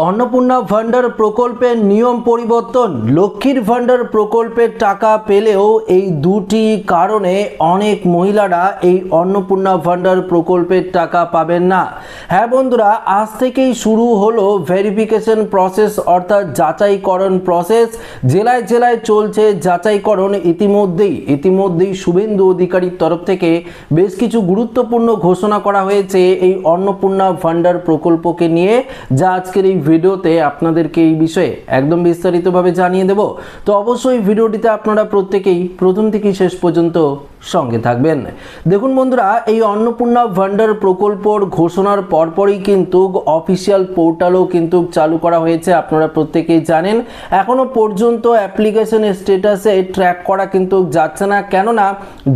अन्नपूर्णा भाण्डार प्रकल्पेर नियम परिवर्तन लक्ष्मीर भाण्डार प्रकल्पेर टाका पेलेও এই দুটি কারণে অনেক মহিলারা এই अन्नपूर्णा भाण्डार प्रकल्पेर টাকা পাবেন না। হ্যাঁ বন্ধুরা, আজ থেকেই শুরু হলো ভেরিফিকেশন প্রসেস অর্থাৎ যাচাইকরণ প্রসেস। জেলায় জেলায় চলছে যাচাইকরণ। ইতিমধ্যেই শুভেন্দু অধিকারীর তরফ থেকে বেশ কিছু গুরুত্বপূর্ণ ঘোষণা করা হয়েছে এই अन्नपूर्णा भाण्डार প্রকল্পকে নিয়ে, যা আজকের এই ভিডিওতে আপনাদেরকে এই বিষয়ে একদম বিস্তারিতভাবে জানিয়ে দেব। তো অবশ্যই ভিডিওটিতে আপনারা প্রত্যেকেই প্রথম থেকে শেষ পর্যন্ত সঙ্গে থাকবেন। দেখুন বন্ধুরা, এই अन्नपूर्णा ভান্ডার প্রকল্পর ঘোষণার পরপরই কিন্তু অফিসিয়াল পোর্টালও কিন্তু চালু করা হয়েছে। আপনারা প্রত্যেকেই জানেন এখনো পর্যন্ত অ্যাপ্লিকেশন স্ট্যাটাসে ট্র্যাক করা কিন্তু যাচ্ছে না, কেননা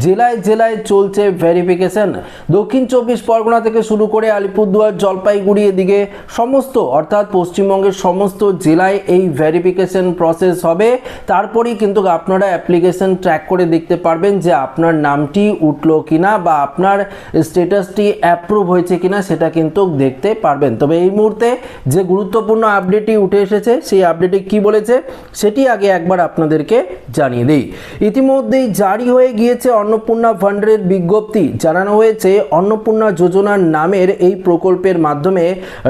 জেলায় জেলায় চলছে ভেরিফিকেশন। দক্ষিণ 24 পরগনা থেকে শুরু করে আলিপুরদুয়ার, জলপাইগুড়ি এদিকে সমস্ত অর্থাৎ পশ্চিমবঙ্গের সমস্ত জেলায় এই ভেরিফিকেশন প্রসেস হবে। তারপরেই কিন্তু আপনারা অ্যাপ্লিকেশন ট্র্যাক করে দেখতে পারবেন যে আপনার নামটি উঠলো কিনা বা আপনার স্ট্যাটাসটি অ্যাপ্রুভ হয়েছে কিনা সেটা কিন্তু দেখতে পারবেন। তবে এই মুহূর্তে যে গুরুত্বপূর্ণ আপডেটটি উঠে এসেছে সেই আপডেটে কি বলেছে সেটি আগে একবার আপনাদেরকে জানিয়ে দিই। ইতিমধ্যেই জারি হয়ে গিয়েছে अन्नपूर्णा ভান্ডারের বিজ্ঞপ্তি। জানানো হয়েছে अन्नपूर्णा যোজনার নামের এই প্রকল্পের মাধ্যমে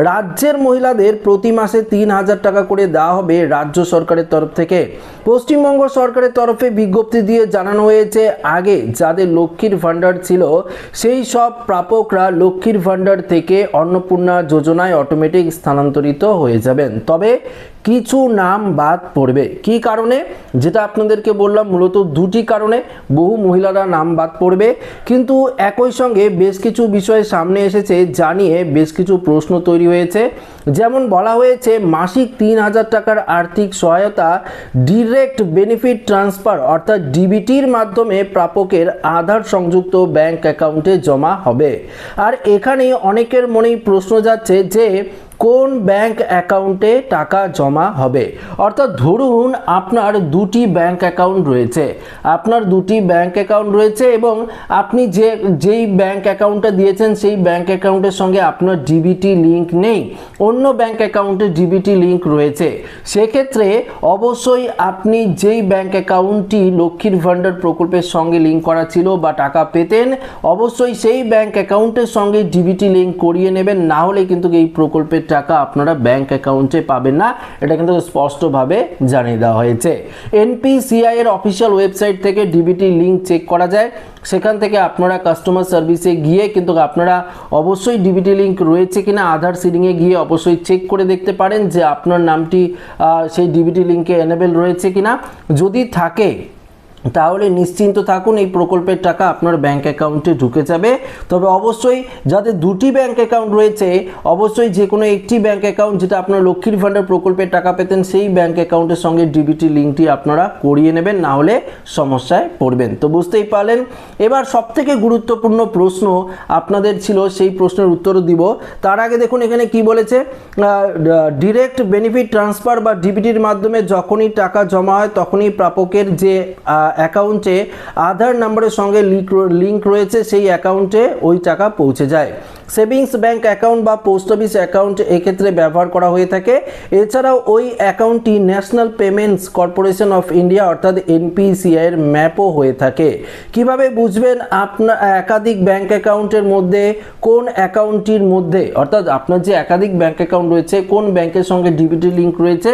রাজ্যের মহিলাদের প্রতি মাসে 3000 টাকা করে দেওয়া হবে রাজ্য সরকারের তরফ থেকে। পশ্চিমবঙ্গ সরকারের তরফে বিজ্ঞপ্তি দিয়ে জানানো হয়েছে আগে যাদের লক্ষ্মীর ভান্ডার ছিল সেই সব প্রাপকরা লক্ষ্মীর ভান্ডার থেকে अन्नपूर्णा যোজনায় অটোমেটিক স্থানান্তরিত হয়ে যাবেন। তবে কিছু নাম বাদ পড়বে। কি কারণে? যেটা আপনাদেরকে বললাম, মূলত দুটি কারণে বহু মহিলারা নাম বাদ পড়বে। কিন্তু একই সঙ্গে বেশ কিছু বিষয় সামনে এসেছে জানিয়ে বেশ কিছু প্রশ্ন তৈরি হয়েছে। যেমন বলা হয়েছে মাসিক 3000 টাকার আর্থিক সহায়তা ডিরেক্ট বেনিফিট ট্রান্সফার অর্থাৎ ডিবিটির মাধ্যমে প্রাপকের আধার সংযুক্ত ব্যাংক অ্যাকাউন্টে জমা হবে। আর এখানে অনেকের মনেই প্রশ্ন যাচ্ছে যে কোন ব্যাংক অ্যাকাউন্টে টাকা জমা হবে। অর্থাৎ ধরুন আপনার দুটি ব্যাংক অ্যাকাউন্ট রয়েছে এবং আপনি যেই ব্যাংক অ্যাকাউন্টটা দিয়েছেন সেই ব্যাংক অ্যাকাউন্টের সঙ্গে আপনার ডিবিটি লিঙ্ক নেই, অন্য ব্যাংক অ্যাকাউন্টে ডিবিটি লিঙ্ক রয়েছে। সেক্ষেত্রে অবশ্যই আপনি যেই ব্যাংক অ্যাকাউন্টটি লক্ষ্মীর ভান্ডার প্রকল্পের সঙ্গে লিঙ্ক করা ছিল বা টাকা পেতেন, অবশ্যই সেই ব্যাংক অ্যাকাউন্টের সঙ্গে ডিবিটি লিঙ্ক করিয়ে নেবেন, না হলে কিন্তু এই প্রকল্পের টাকা আপনারা ব্যাংক অ্যাকাউন্টে পাবেন না। এটা কিন্তু স্পষ্টভাবে জানিয়ে দেওয়া হয়েছে। এনপিসিআই এর অফিসিয়াল ওয়েবসাইট থেকে ডিবিটি লিঙ্ক চেক করা যায়। সেখান থেকে আপনারা কাস্টমার সার্ভিসে গিয়ে কিন্তু আপনারা অবশ্যই ডিবিটি লিঙ্ক রয়েছে কিনা আধার সিডিংয়ে গিয়ে অবশ্যই চেক করে দেখতে পারেন যে আপনার নামটি সেই ডিবিটি লিঙ্কে এনেবল রয়েছে কিনা। যদি থাকে তাহলে নিশ্চিন্ত থাকুন, এই প্রকল্পের টাকা আপনার ব্যাংক অ্যাকাউন্টে ঢুকে যাবে। তবে অবশ্যই যাদের দুটি ব্যাংক অ্যাকাউন্ট রয়েছে, অবশ্যই যে কোনো একটি ব্যাংক অ্যাকাউন্ট যেটা আপনার লক্ষ্মীর ভান্ডার প্রকল্পের টাকা পেতেন সেই ব্যাংক অ্যাকাউন্টের সঙ্গে ডিবিটি লিঙ্কটি আপনারা করিয়ে নেবেন, না হলে সমস্যায় পড়বেন। তো বুঝতেই পারলেন। এবার সবথেকে গুরুত্বপূর্ণ প্রশ্ন আপনাদের ছিল, সেই প্রশ্নের উত্তরও দিব। তার আগে দেখুন এখানে কি বলেছে, ডিরেক্ট বেনিফিট ট্রান্সফার বা ডিবিটির মাধ্যমে যখনই টাকা জমা হয় তখনই প্রাপকের যে অ্যাকাউন্টে আধার নাম্বারের সঙ্গে লিঙ্ক রয়েছে সেই অ্যাকাউন্টে ওই টাকা পৌঁছে যায়। সেভিংস ব্যাংক অ্যাকাউন্ট বা পোস্ট অফিস অ্যাকাউন্ট এক্ষেত্রে ব্যবহার করা হয়ে থাকে। এছাড়াও ওই অ্যাকাউন্টটি national payments corporation of India অর্থাৎ এনপিসিআই এর ম্যাপও হয়ে থাকে। কিভাবে বুঝবেন আপনার একাধিক ব্যাংক অ্যাকাউন্টের মধ্যে কোন অ্যাকাউন্টটির মধ্যে, অর্থাৎ আপনার যে একাধিক ব্যাংক অ্যাকাউন্ট রয়েছে কোন ব্যাংকের সঙ্গে ডিবিটি লিঙ্ক রয়েছে?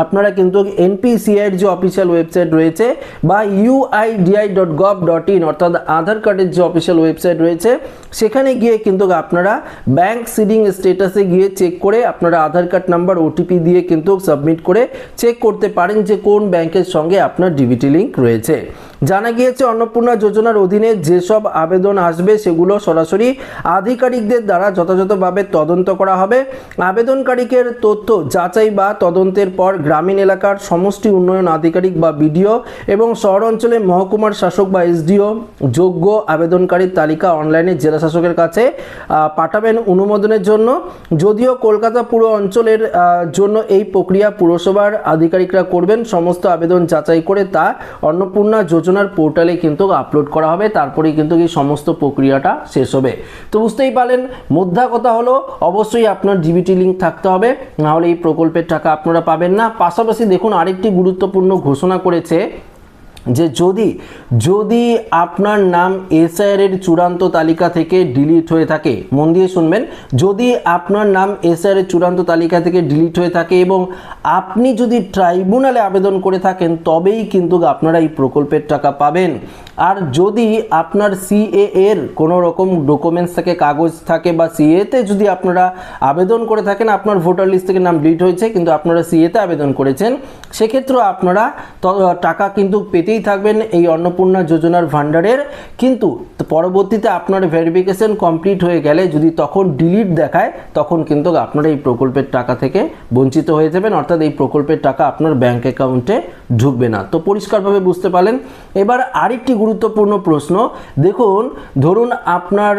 আপনারা কিন্তু এনপিসিআই এর যে অফিসিয়াল ওয়েবসাইট রয়েছে বা uidi.gov.in অর্থাৎ আধার কার্ডের যে অফিসিয়াল ওয়েবসাইট রয়েছে সেখানে গিয়ে কিন্তু আপনারা ব্যাংক সিডিং স্ট্যাটাসে গিয়ে চেক করে আপনারা আধার কার্ড নাম্বার ওটিপি দিয়ে কিন্তু সাবমিট করে চেক করতে পারেন যে কোন ব্যাংকের সঙ্গে আপনার ডিবিটি লিঙ্ক রয়েছে। জানা গিয়েছে अन्नपूर्णा যোজনার অধীনে যেসব আবেদন আসবে সেগুলো সরাসরি আধিকারিকদের দ্বারা যথাযথভাবে তদন্ত করা হবে। আবেদনকারীদের তথ্য যাচাই বা তদন্তের পর গ্রামীণ এলাকার সমষ্টি উন্নয়ন আধিকারিক বা বিডিও এবং শহর অঞ্চলে মহকুমার শাসক বা এসডিও যোগ্য আবেদনকারীর তালিকা অনলাইনে জেলা জেলাশাসকের কাছে পাঠাবেন অনুমোদনের জন্য। যদিও কলকাতা পুর অঞ্চলের জন্য এই প্রক্রিয়া পুরসভার আধিকারিকরা করবেন, সমস্ত আবেদন যাচাই করে তা অন্নপূর্ণা যোজনার পোর্টালে কিন্তু আপলোড করা হবে, তারপরেই কিন্তু এই সমস্ত প্রক্রিয়াটা শেষ হবে। তো বুঝতেই পারলেন, মোদ্দা কথা হলো অবশ্যই আপনার জিবিটি লিঙ্ক থাকতে হবে, নাহলে এই প্রকল্পের টাকা আপনারা পাবেন না। পাশাপাশি দেখুন আরেকটি গুরুত্বপূর্ণ ঘোষণা করেছে যে যদি আপনার নাম এসআইআর এর চূড়ান্ত তালিকা থেকে ডিলিট হয়ে থাকে, মন দিয়ে শুনবেন, যদি আপনার নাম এসআইআর এর চূড়ান্ত তালিকা থেকে ডিলিট হয়ে থাকে এবং আপনি যদি ট্রাইব্যুনালে আবেদন করে থাকেন, তবেই কিন্তু আপনারা এই প্রকল্পের টাকা পাবেন। আর যদি আপনার সিএ এর কোনো রকম ডকুমেন্টস থাকে, কাগজ থাকে, বা সিএতে যদি আপনারা আবেদন করে থাকেন, আপনার ভোটার লিস্ট থেকে নাম ডিলিট হয়েছে কিন্তু আপনারা সিএতে আবেদন করেছেন, সেক্ষেত্রেও আপনারা টাকা কিন্তু পেতেই থাকবেন এই অন্নপূর্ণা যোজনার ভান্ডারের। কিন্তু পরবর্তীতে আপনার ভেরিফিকেশন কমপ্লিট হয়ে গেলে যদি তখন ডিলিট দেখায়, তখন কিন্তু আপনারা এই প্রকল্পের টাকা থেকে বঞ্চিত হয়ে যাবেন, অর্থাৎ এই প্রকল্পের টাকা আপনার ব্যাংক অ্যাকাউন্টে ঢুকবে না। তো পরিষ্কারভাবে বুঝতে পারলেন। এবার আরেকটি গুরুত্বপূর্ণ প্রশ্ন, দেখুন ধরুন আপনার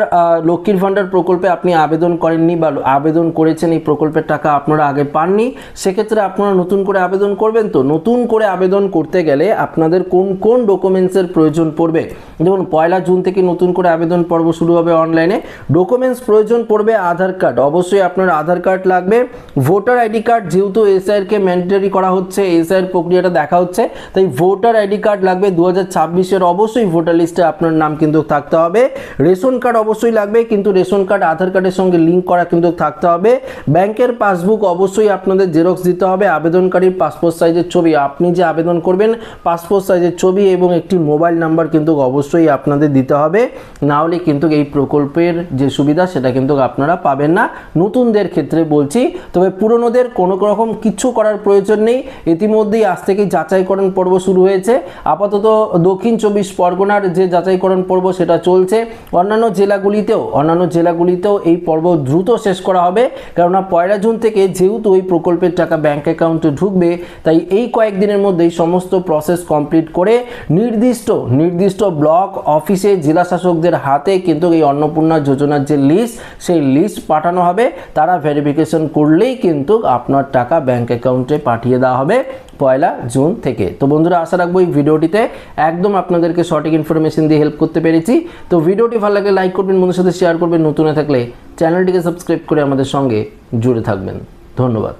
লক্ষ্মীর ভান্ডার প্রকল্পে আপনি আবেদন করেননি বা আবেদন করেছেন, এই প্রকল্পের টাকা আপনারা আগে পাননি, সেক্ষেত্রে আপনারা নতুন করে আবেদন করবেন। তো নতুন করে আবেদন করতে গেলে আপনাদের কোন কোন ডকুমেন্টসের প্রয়োজন পড়বে? যেমন 1 জুন থেকে নতুন করে আবেদন পর্ব শুরু হবে অনলাইনে। ডকুমেন্টস প্রয়োজন পড়বে আধার কার্ড, অবশ্যই আপনার আধার কার্ড লাগবে। ভোটার আইডি কার্ড, যেহেতু এসআইআরকে ম্যান্ডেটরি করা হচ্ছে, এসআইআর প্রক্রিয়াটা দেখা হচ্ছে, তাই ভোটার আইডি কার্ড লাগবে। 2026-এর অবশ্যই ভোটার লিস্টে আপনার নাম কিন্তু থাকতে হবে। রেশন কার্ড অবশ্যই লাগবে, কিন্তু রেশন কার্ড আধার কার্ডের সঙ্গে লিঙ্ক করা কিন্তু থাকতে হবে। ব্যাংকের পাসবুক অবশ্যই আপনাদের জেরক্স দিতে হবে। আবেদনকারীর পাসপোর্ট সাইজের ছবি, আপনি যে আবেদন করবেন পাসপোর্ট সাইজের ছবি এবং একটি মোবাইল নাম্বার কিন্তু অবশ্যই আপনাদের দিতে হবে, না হলে কিন্তু এই প্রকল্পের যে সুবিধা সেটা কিন্তু আপনারা পাবেন না। নতুনদের ক্ষেত্রে বলছি, তবে পুরনোদের কোনো রকম কিছু করার প্রয়োজন নেই। ইতিমধ্যেই আজ থেকেই যাচাইকরণ পর্ব শুরু হয়েছে। আপাতত দক্ষিণ 24 পরগনার যে যাচাইকরণ পর্ব সেটা চলছে। অন্যান্য জেলাগুলিতেও এই পর্ব দ্রুত শেষ করা হবে, কেননা 1 জুন থেকে যেহেতু ওই প্রকল্পের টাকা ব্যাংক অ্যাকাউন্টে ঢুকবে, তাই এই কয়েকদিনের মধ্যেই সমস্ত প্রসেস কমপ্লিট করে নির্দিষ্ট ব্লক অফিসে জেলা শাসকদের হাতে কিন্তু এই অন্নপূর্ণা যোজনার যে লিস্ট, সেই লিস্ট পাঠানো হবে। তারা ভেরিফিকেশন করলেই কিন্তু আপনার টাকা ব্যাংক অ্যাকাউন্টে পাঠিয়ে দেওয়া হবে 1 জুন থেকে। তো বন্ধুরা, আশা রাখবো এই ভিডিওটিতে একদম আপনাদেরকে সঠিক ইনফরমেশন দিয়ে হেল্প করতে পেরেছি। তো ভিডিওটি ভালো লাগলে লাইক করবেন, বন্ধুদের সাথে শেয়ার করবেন, নতুন হয়ে থাকলে চ্যানেলটিকে সাবস্ক্রাইব করে আমাদের সঙ্গে জুড়ে থাকবেন। ধন্যবাদ।